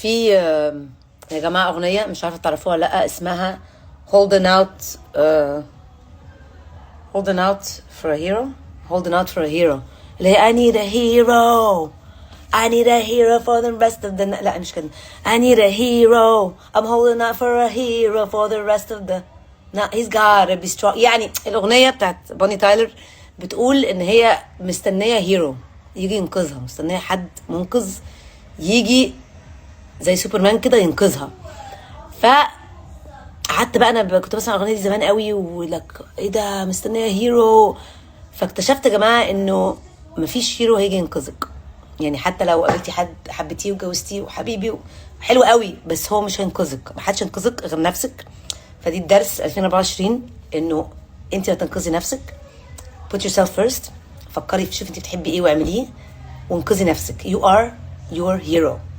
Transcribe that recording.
في يا جماعة أغنية مش عارفة تعرفوها ولا لأ، اسمها holding out holding out for a hero holding out for a hero اللي هي I need a hero I need a hero for the rest of the night. لا مش كده. I need a hero I'm holding out for a hero for the rest of the night. He's gotta be strong. يعني الأغنية بتاعت بوني تايلر بتقول إن هي مستنية هيرو يجي ينقذها، مستنية حد منقذ يجي زي سوبرمان كده ينقذها. قعدت بقى انا كنت بسمع الاغنيه دي زمان قوي، ولك ايه ده مستنيه هيرو. فاكتشفت يا جماعه انه مفيش هيرو هيجي ينقذك. يعني حتى لو قابلتي حد حبيتيه وجوزتيه وحبيبي حلو قوي، بس هو مش هينقذك، محدش هينقذك غير نفسك. فدي الدرس 2024، انه انت هتنقذي نفسك. put yourself first. فكري شوفي انت بتحبي ايه واعمليه وانقذي نفسك. you are your hero.